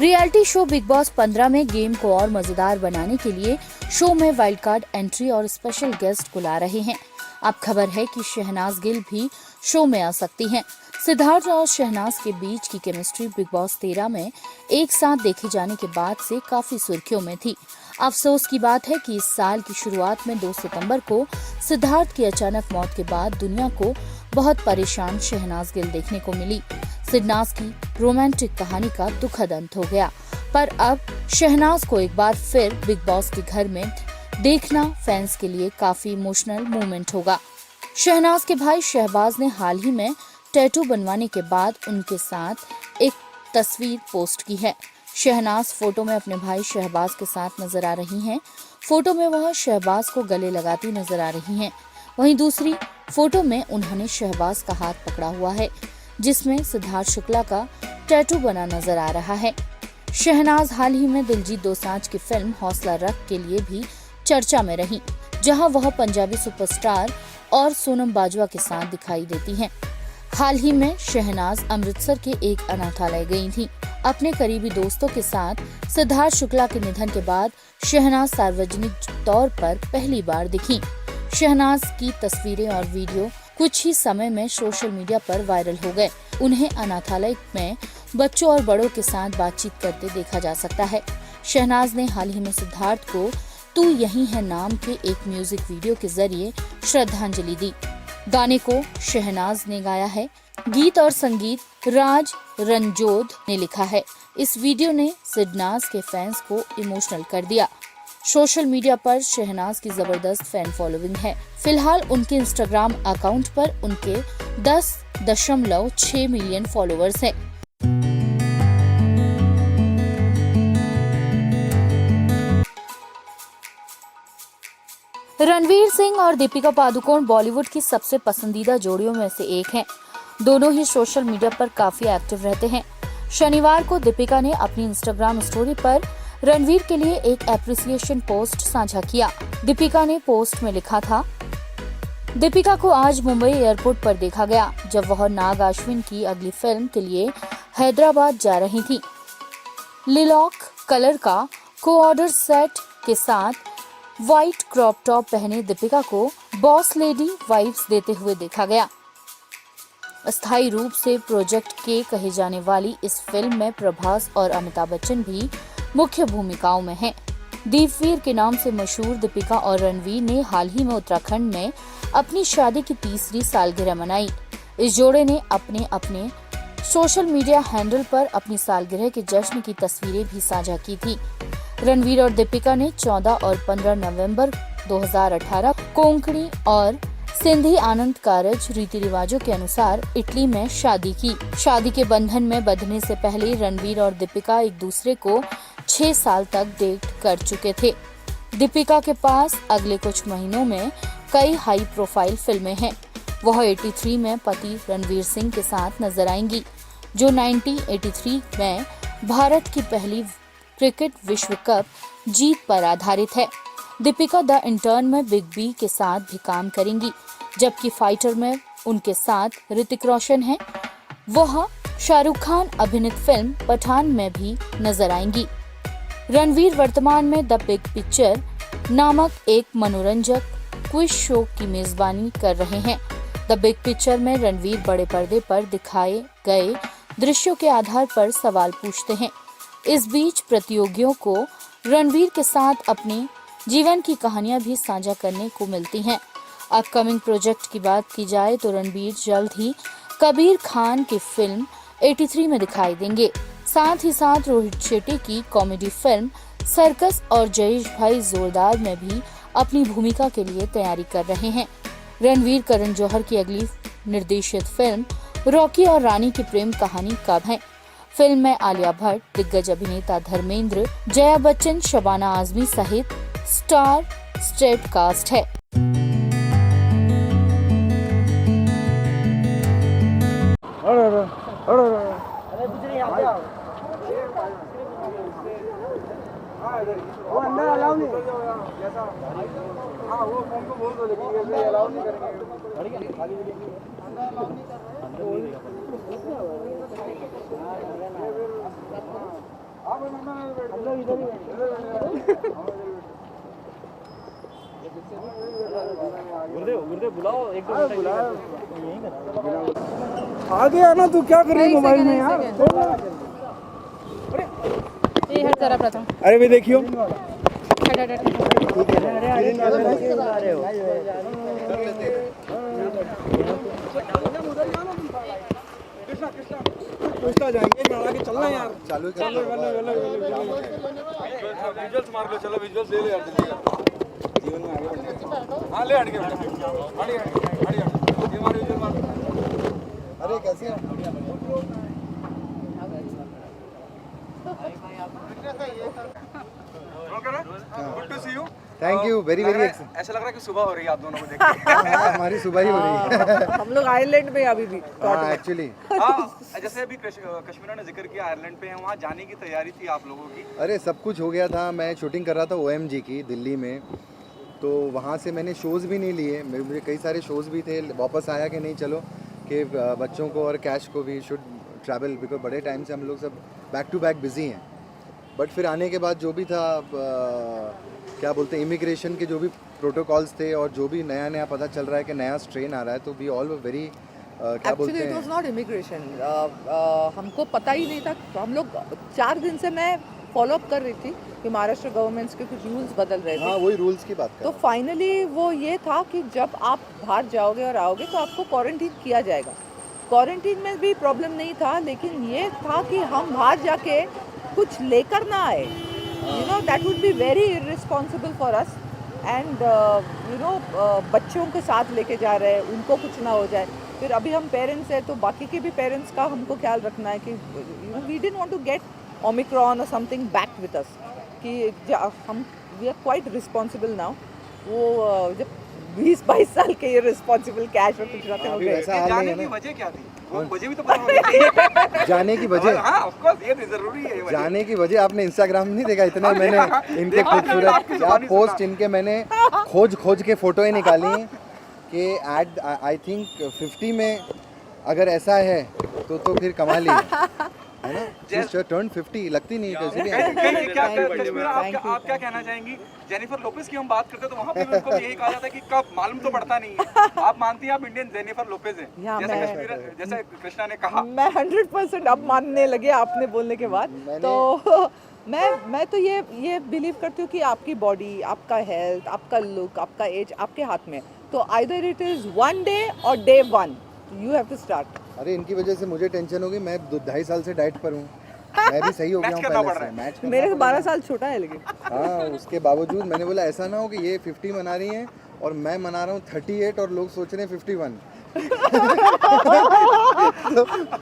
Reality show big boss 15 में game को और मजेदार बनाने के लिए शो में वाइल्ड कार्ड एंट्री और स्पेशल गेस्ट बुला रहे हैं। अब खबर है कि शहनाज गिल भी शो में आ सकती हैं। सिद्धार्थ और शहनाज के बीच की केमिस्ट्री बिग बॉस 13 में एक साथ देखे जाने के बाद से काफी सुर्खियों में थी। अफसोस की बात है कि इस साल की शुरुआत में 2 सितंबर को सिद्धार्थ की अचानक मौत के बाद दुनिया को बहुत परेशान शहनाज गिल देखने को मिली। सिद्धार्थ की रोमांटिक कहानी का दुखद अंत हो गया, पर अब शहनाज को एक बार फिर बिग बॉस के घर में देखना फैंस के लिए काफी इमोशनल मोमेंट होगा। शहनाज के भाई शहबाज ने हाल ही में टैटू बनवाने के बाद उनके साथ एक तस्वीर पोस्ट की है। शहनाज फोटो में अपने भाई शहबाज के साथ नजर आ रही हैं। फोटो में वह शहबाज को गले लगाती नजर आ रही हैं। वहीं दूसरी फोटो में उन्होंने शहबाज का हाथ पकड़ा हुआ है, जिसमें सिद्धार्थ शुक्ला का टैटू बना नजर आ रहा है। शहनाज हाल ही में दिलजीत दोसांझ की फिल्म हौसला रख के लिए भी चर्चा में रही, जहां वह पंजाबी सुपरस्टार और सोनम बाजवा के साथ दिखाई देती हैं। हाल ही में शहनाज अमृतसर के एक अनाथालय गई थी। अपने करीबी दोस्तों के साथ सिद्धार्थ शुक्ला के निधन के बाद शहनाज सार्वजनिक तौर पर पहली बार दिखी। शहनाज की तस्वीरें और वीडियो कुछ ही समय में सोशल मीडिया पर वायरल हो गए। उन्हें अनाथालय में बच्चों और बड़ों के साथ बातचीत करते देखा जा सकता है। शहनाज ने हाल ही में सिद्धार्थ को तू यही है नाम के एक म्यूजिक वीडियो के जरिए श्रद्धांजलि दी। गाने को शहनाज ने गाया है। गीत और संगीत राज रंजोद ने लिखा है। इस वीडियो ने सिद्धार्थ के फैंस को इमोशनल कर दिया। सोशल मीडिया पर शहनाज की जबरदस्त फैन फॉलोइंग है। फिलहाल उनके इंस्टाग्राम अकाउंट पर उनके 10.6 मिलियन फॉलोअर्स हैं। रणवीर सिंह और दीपिका पादुकोण बॉलीवुड की सबसे पसंदीदा जोड़ियों में से एक हैं। दोनों ही सोशल मीडिया पर काफी एक्टिव रहते हैं। शनिवार को दीपिका ने अपनी इंस्टाग्राम स्टोरी पर रणवीर के लिए एक एप्रिसिएशन पोस्ट साझा किया। दीपिका ने पोस्ट में लिखा था, दीपिका को आज मुंबई एयरपोर्ट पर देखा गया जब वह नाग अश्विन की अगली फिल्म के लिए हैदराबाद जा रही थी। लिलॉक कलर का कोऑर्डर सेट के साथ व्हाइट क्रॉप टॉप पहने दीपिका को बॉस लेडी वाइब्स देते हुए देखा गया। अस्थायी रूप से प्रोजेक्ट के कहे जाने वाली इस फिल्म में प्रभास और अमिताभ बच्चन भी मुख्य भूमिकाओं में हैं। दीपवीर के नाम से मशहूर दीपिका और रणवीर ने हाल ही में उत्तराखंड में अपनी शादी की 3री सालगिरह मनाई। इस जोड़े ने अपने सोशल मीडिया हैंडल पर अपनी सालगिरह के जश्न की तस्वीरें भी साझा की थी। रणवीर और दीपिका ने 14 और 15 नवंबर 2018 कोंकणी और सिंधी आनंद कारज रीति रिवाजों के अनुसार इटली में शादी की। शादी के बंधन में बंधने से पहले रणवीर और दीपिका एक दूसरे को 6 साल तक डेट कर चुके थे। दीपिका के पास अगले कुछ महीनों में कई हाई प्रोफाइल फिल्में हैं। वह 83 में पति रणवीर सिंह के साथ नजर आएंगी, जो 1983 में भारत की पहली क्रिकेट विश्व कप जीत पर आधारित है। दीपिका द इंटर्न में बिग बी के साथ भी काम करेंगी, जबकि फाइटर में उनके साथ ऋतिक रोशन है। वह शाहरुख खान अभिनीत फिल्म पठान में भी नजर आएंगी। रणवीर वर्तमान में द बिग पिक्चर नामक एक मनोरंजक क्विज शो की मेजबानी कर रहे हैं। द बिग पिक्चर में रणवीर बड़े पर्दे पर दिखाए गए दृश्यों के आधार पर सवाल पूछते हैं। इस बीच प्रतियोगियों को रणवीर के साथ अपने जीवन की कहानियां भी साझा करने को मिलती हैं। अपकमिंग प्रोजेक्ट की बात की जाए तो रणवीर जल्द ही कबीर खान की फिल्म 83 में दिखाई देंगे। साथ ही साथ रोहित शेट्टी की कॉमेडी फिल्म सर्कस और जयेश भाई जोरदार में भी अपनी भूमिका के लिए तैयारी कर रहे हैं। रणवीर करण जौहर की अगली निर्देशित फिल्म रॉकी और रानी की प्रेम कहानी कब है। फिल्म में आलिया भट्ट, दिग्गज अभिनेता धर्मेंद्र, जया बच्चन, शबाना आजमी सहित स्टार स्टेट कास्ट है। वो अंदर अलाउ नहीं जैसा हाँ वो फोन को बोल दो लेकिन ये अलाउ नहीं करेंगे अंदर अलाउ नहीं कर रहे हैं हम लोग इधर ही गुरुदेव बुलाओ एक दो आगे आना, तू क्या कर रही है मोबाइल में यार? ये हर तरह प्रथम अरे भाई देखियो, कृष्णा जाएंगे लड़ा के चलना यार। चालू चलो विजुअल्स मार लो, चलो विजुअल्स ले लो यार जल्दी कर। जीवन में आगे बढ़ना। हाँ ले हट गया, ये मार विजुअल मार। अरे कैसे हो? Good to see you. Thank you very very. ऐसा लग रहा है कि सुबह हो रही है आप दोनों को देख के। हमारी सुबह ही हो रही है। हम लोग आयरलैंड में अभी भी। हाँ एक्चुअली जैसे अभी कश्मीर ने जिक्र किया आयरलैंड पे हैं, वहाँ जाने की तैयारी थी आप लोगों की? अरे सब कुछ हो गया था। मैं शूटिंग कर रहा था OMG की दिल्ली में, तो वहाँ से मैंने शोज़ भी नहीं लिए। मुझे कई सारे शोज़ भी थे। वापस आया कि नहीं चलो कि बच्चों को और कैश को भी शुड ट्रैवल, बिकॉज बड़े टाइम से हम लोग सब बैक टू बैक बिजी हैं। बट फिर आने के बाद जो भी था क्या बोलते हैं, इमिग्रेशन के जो भी प्रोटोकॉल्स थे और जो भी नया नया पता चल रहा है कि नया स्ट्रेन आ रहा है, तो वी ऑल वेरी क्या बोलते एक्चुअली इट वाज हैं, नॉट इमिग्रेशन। हमको पता ही नहीं था। हम लोग 4 दिन से मैं फॉलो अप कर रही थी कि महाराष्ट्र गवर्नमेंट्स के कुछ रूल्स बदल रहे थे। हाँ वही रूल्स की बात कर तो रहा हूँ। फाइनली वो ये था कि जब आप बाहर जाओगे और आओगे तो आपको क्वारंटीन किया जाएगा। क्वारंटीन में भी प्रॉब्लम नहीं था, लेकिन ये था कि हम बाहर जाके कुछ लेकर ना आए। You know that would be very irresponsible for us. And you know बच्चों के साथ लेके जा रहे हैं, उनको कुछ ना हो जाए। फिर अभी हम पेरेंट्स हैं तो बाकी के भी पेरेंट्स का हमको ख्याल रखना है कि you know we didn't want to get omicron और समथिंग बैक विद अस, कि हम we are quite responsible now. वो जब 20-22 साल के ये रिस्पॉन्सिबल कैश और कुछ रहते हो अभी गए। वैसा हाल नहीं जाने है की ना। वजह क्या थी? वो वजह भी तो पता होनी चाहिए। जाने की वजह, हाँ ऑफ कोर्स ये जरूरी है ये वजह। जाने की वजह आपने इंस्टाग्राम नहीं देखा? इतने हाँ, मैंने देखा, इनके देखा, आपकी खूबसूरत जुबानी पोस्ट सुना। इनके मैंने खोज के फोटो ही निकाली कि एट आई थिंक 50 में अगर ऐसा है तो फिर कमाल ही है ना। जस्ट टर्न 50 लगती नहीं है कैसे भी। कश्मीर आप क्या कहना चाहेंगी? जेनिफर लोपेज की हम बात करते हैं तो वहाँ पे भी उनको यही कहा जाता है कि कब मालूम तो पड़ता नहीं है। आप मानती हैं आप इंडियन जेनिफर लोपेज हैं? या जैसे मैं- कश्मीर जैसे कृष्णा ने कहा। मैं 100% अब मानने लगे आपने बोलने के बाद। तो मैं तो ये बिलीव करती हूँ कि आपकी बॉडी, आपका हेल्थ, आपका लुक, आपका एज आपके हाथ में। तो आइदर इट इज 1 डे और day 1 you have to start. अरे इनकी वजह से मुझे टेंशन होगी। मैं 2.5 साल से डाइट पर हूँ। मैं भी सही हो गया हूँ मैच करना पहले पड़ रहा से। है। मैच करना मेरे से पड़ेगा। 12 साल छोटा है लेकिन। हाँ उसके बावजूद मैंने बोला ऐसा ना हो कि ये 50 मना रही हैं और मैं मना रहा हूँ 38 और लोग सोच रहे हैं 51।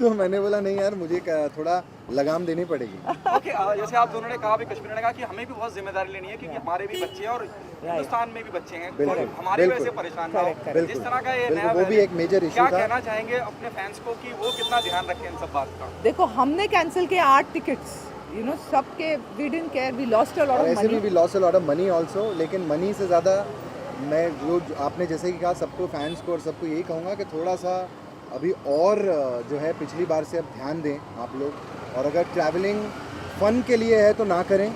तो मैंने बोला नहीं यार, मुझे थोड़ा लगाम देनी पड़ेगी। ओके जैसे आप दोनों ने कहा, कश्मीर ने कहा कि हमें भी बहुत जिम्मेदारी लेनी है क्योंकि हमारे भी बच्चे हैं और हिंदुस्तान में भी बच्चे हैं, बिल्कुल, और हमारी वजह से बिल्कुल। परेशान ना हो। बिल्कुल, जिस तरह का ये बिल्कुल, नया वो भी एक मेजर इशू क्या था। कहना चाहेंगे अपने फैंस को कि वो कितना ध्यान रखें इन सब बात का? देखो हमने कैंसिल किया 8 टिकट्स, यू नो सबके। We didn't care, we lost a lot और ऑफ ऐसे भी money. We loss a lot of money also. लेकिन मनी से ज़्यादा मैं जो आपने जैसे कि कहा सबको, फैंस को और सबको यही कहूँगा कि थोड़ा सा अभी और जो है पिछली बार से अब ध्यान दें आप लोग। और अगर ट्रैवलिंग फ़न के लिए है तो ना करें।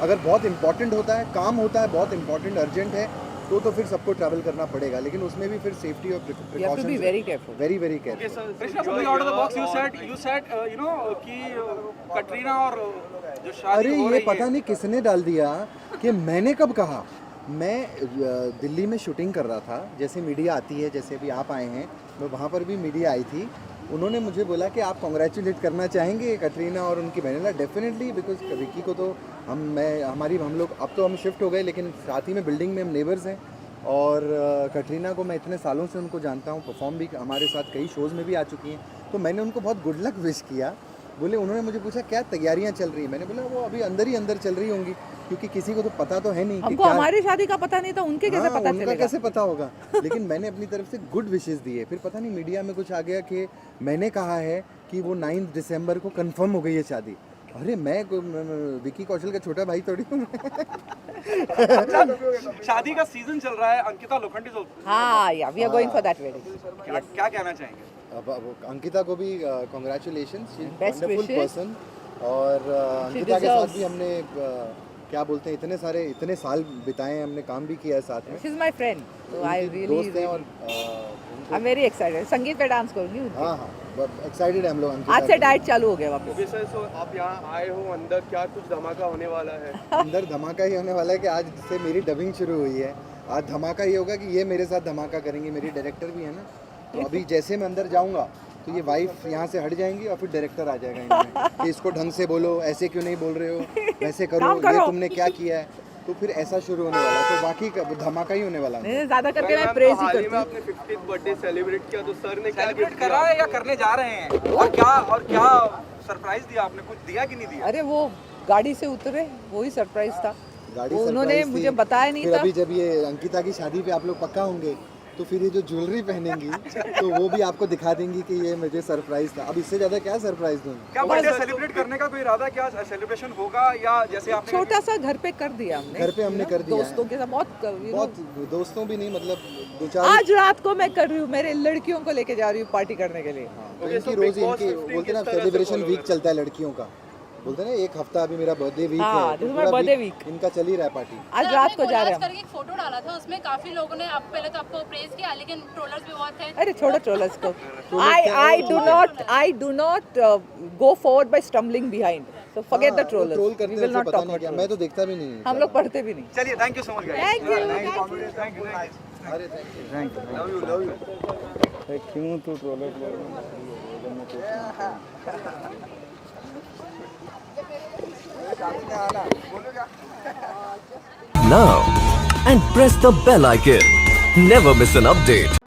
अगर बहुत इंपॉर्टेंट होता है, काम होता है बहुत इंपॉर्टेंट अर्जेंट है तो फिर सबको ट्रैवल करना पड़ेगा। लेकिन उसमें भी फिर सेफ्टी और You have to be precautions very careful. Very very Okay, careful. so Krishna, something out of the box. You said, you know, कि कटरीना और जो शादी अरे हो ये रही पता है, नहीं किसने डाल दिया कि मैंने कब कहा। मैं दिल्ली में शूटिंग कर रहा था, जैसे मीडिया आती है, जैसे अभी आप आए हैं, मैं वहाँ पर भी मीडिया आई थी। उन्होंने मुझे बोला कि आप कॉन्ग्रेचुलेट करना चाहेंगे कटरीना और उनकी बहन। डेफिनेटली, बिकॉज विकी को तो हम लोग अब तो हम शिफ्ट हो गए, लेकिन साथ ही में बिल्डिंग में हम नेबर्स हैं। और कटरीना को मैं इतने सालों से उनको जानता हूँ, परफॉर्म भी हमारे साथ कई शोज़ में भी आ चुकी हैं। तो मैंने उनको बहुत गुड लक विश किया। बोले, उन्होंने मुझे पूछा क्या तैयारियां चल रही हैं। मैंने बोला वो अभी अंदर ही अंदर चल रही होंगी, क्योंकि किसी को तो पता तो है नहीं कि हमको क्या। हमारी शादी का पता नहीं था, उनके कैसे हाँ, पता उनका चलेगा? कैसे पता होगा। लेकिन मैंने अपनी तरफ से गुड विशेस दिए। फिर पता नहीं मीडिया में कुछ आ गया कि मैंने कहा है कि वो 9 दिसंबर को कंफर्म हो गई है शादी। अरे मैं विकी कौशल का छोटा भाई थोड़ी हूँ। शादी का सीजन चल रहा है। अंकिता लोखंडी हाँ या we are going for that wedding. क्या कहना चाहेंगे? अब अंकिता को भी congratulation, Best wonderful wishes. Person. और अंकिता के deserves- साथ भी हमने क्या बोलते हैं इतने साल बिताए हैं, हमने काम भी किया है साथ में। She is my friend, so I उनकी really दोस्त हैं और आई एम वेरी एक्साइटेड। संगीत पे डांस करूंगी उनके। हाँ हाँ एक्साइटेड है हम लोग अंकिता आज से के। डाइट चालू हो गया वापस। ओके सर, सो आप यहाँ आए हो, अंदर क्या कुछ धमाका होने वाला है? अंदर धमाका ही होने वाला है कि आज से मेरी डबिंग शुरू हुई है। आज धमाका ये होगा कि ये मेरे साथ धमाका करेंगे, मेरी डायरेक्टर भी है ना। तो अभी जैसे मैं अंदर जाऊंगा तो ये वाइफ यहाँ से हट जाएंगी और फिर डायरेक्टर आ जाएगा इनमें कि इसको ढंग से बोलो, ऐसे क्यों नहीं बोल रहे हो, वैसे करो, काम ये करो। तुमने क्या किया है। तो फिर ऐसा शुरू होने वाला है, तो बाकी धमाका ही होने वाला है। नहीं, ज्यादा करके मैम, मैं तो प्रेज ही हाल ही करती में हूँ। आपने 50th बर्थडे सेलिब्रेट किया, तो सर ने क्या सेलिब्रेट गिफ्ट करा है या करने जा रहे हैं? और क्या सरप्राइज दिया आपने? कुछ दिया कि नहीं दिया? अरे वो गाड़ी से उतरे, वही सरप्राइज था। गाड़ी वो उन्होंने सरप्राइज मुझे थी। बताया नहीं फिर था। अभी जब ये अंकिता की शादी पे आप लोग पक्का होंगे तो फिर ये जो ज्वेलरी पहनेंगी तो वो भी आपको दिखा देंगी कि ये मुझे सरप्राइज था। अब इससे ज्यादा क्या सरप्राइज दूँ। क्या बर्थडे सेलिब्रेट करने का कोई इरादा, क्या सेलिब्रेशन होगा या जैसे आपने छोटा सा घर पे कर दिया हमने। घर पे हमने कर दिया है। दोस्तों के साथ बहुत दोस्तों भी नहीं, मतलब दो चार आज रात को मैं कर रही हूँ, मेरे लड़कियों को लेके जा रही हूँ पार्टी करने के लिए। तो इनकी रोज इनकी बोलते हैं ना सेलिब्रेशन वीक चलता है लड़कियों का, बोलते हैं ना एक हफ्ता अभी मेरा बर्थडे वीक हाँ, है, this is पूरा my birthday week। इनका चल ही रहा है पार्टी। आज रात को जा रहे हैं हम। करके एक फोटो डाला था, उसमें काफी लोगों ने पहले तो आपको प्रेज किया, लेकिन ट्रोलर्स भी बहुत थे। अरे छोड़ो ट्रोलर्स को। I do not go forward by stumbling behind. So forget the trollers. Troll We करते will हैं, not पता talk नहीं about क्या, मैं trollers. तो देखता भी नहीं। हम लोग पढ़ते भी नहीं। चलिए, thank you so much guys. Thank you. Thank you. अरे thank you. Love you, love you. क्यों तू troller now and press the bell icon. Never miss an update.